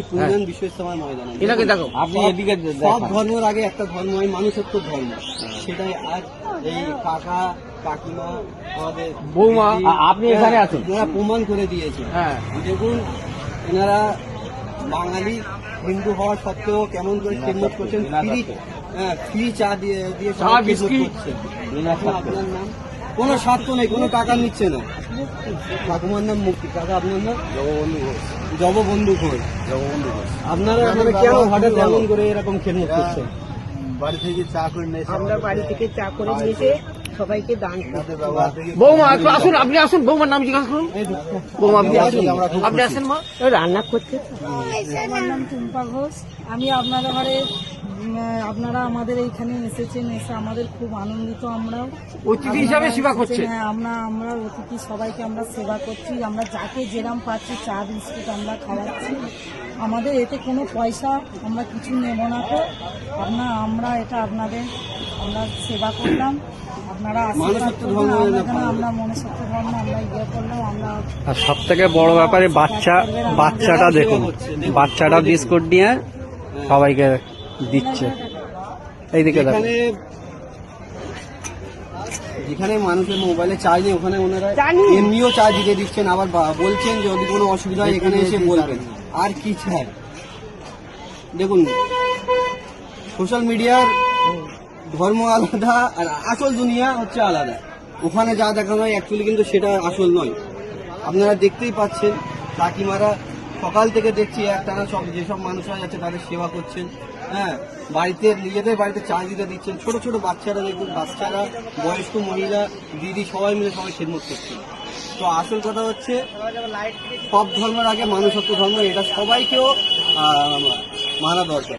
পূর্ণান বিশ্বস্তমার ময়দানে এটাকে দেখো আপনি এদিকে সব ধর্মের আগে একটা ধর্ম হয় মানুষত্ব ধর্ম, সেটাই আজ এই কাকা কাকিমা আমাদের বৌমা আপনি এখানে আছেন এনারা প্রমাণ করে দিয়েছে। হ্যাঁ দেখুন এনারা বাঙালি হিন্দু হওয়া সত্ত্বেও কেমন করে খেদমত করছেন, ফ্রি চা দিয়ে দিয়ে চা বিস্কিট করছে। আপনার নাম? কোনো স্বার্থ নেই, কোনো টাকা নিচ্ছে না। ঠাকুমার নাম মুক্তি, কাকা আপনার নাম? জগবন্ধু ঘোষ। আপনারা কেন হঠাৎ এমন করে এরকম খেদমত করছেন? বাড়ি থেকে চা করে নিয়ে আমরা বাড়ি থেকে চা করে নিয়েছে সবাইকে দান করতে। বৌমা একটু আসুন, আপনি আসুন, বৌমার নাম জিজ্ঞাসা করুন। বৌমা আপনি আসুন, আপনি আসেন মা। রান্না করতে আমার নাম টুম্পা ঘোষ। আমি আপনারা ঘরে আপনারা আমাদের এইখানে এসেছেন, এসে আমাদের খুব আনন্দিত। আমরাও অতিথি হিসাবে সেবা করছে। হ্যাঁ, আমরা অতিথি সবাইকে আমরা সেবা করছি। আমরা যাকে যেরাম পাচ্ছি চা বিস্কুট আমরা খাওয়াচ্ছি। আমাদের এতে কোনো পয়সা আমরা কিছু নেব না। তো আমরা এটা আপনাদের আমরা সেবা করলাম, আপনারা আশীর্বাদ করবেন। আমরা মনুষ্যত্ব ধর্ম আমরা ইয়ে করলাম। আমরা আর সব থেকে বড় ব্যাপারে বাচ্চাটা দেখুন, বাচ্চাটা বিস্কুট নিয়ে সবাইকে দিচ্ছে। এইদিকে দেখুন, যেখানে মানুষের মোবাইলে চার্জ নেই ওখানে ওনারা এমনিও চার্জ দিতে দিচ্ছেন, আবার বলছেন যে যদি কোনো অসুবিধা হয় এখানে এসে বলবেন। আর কি চাই দেখুন, সোশ্যাল মিডিয়ার ধর্ম আলাদা আর আসল দুনিয়া হচ্ছে আলাদা। ওখানে যা দেখানো হয় অ্যাকচুয়ালি কিন্তু সেটা আসল নয়। আপনারা দেখতেই পাচ্ছেন কাকিমারা সকাল থেকে দেখছি একটানা সব যেসব মানুষরা যাচ্ছে তাদের সেবা করছেন। হ্যাঁ, বাড়িতে নিজেদের বাড়িতে চা দিতে দিচ্ছেন। ছোট ছোট বাচ্চারা দেখুন, বাচ্চারা বয়স্ক মহিলা দিদি সবাই মিলে সবাই খেদমত করছেন। তো আসল কথা হচ্ছে সব ধর্মের আগে মানুষত্ব ধর্ম, এটা সবাইকেও মানা দরকার।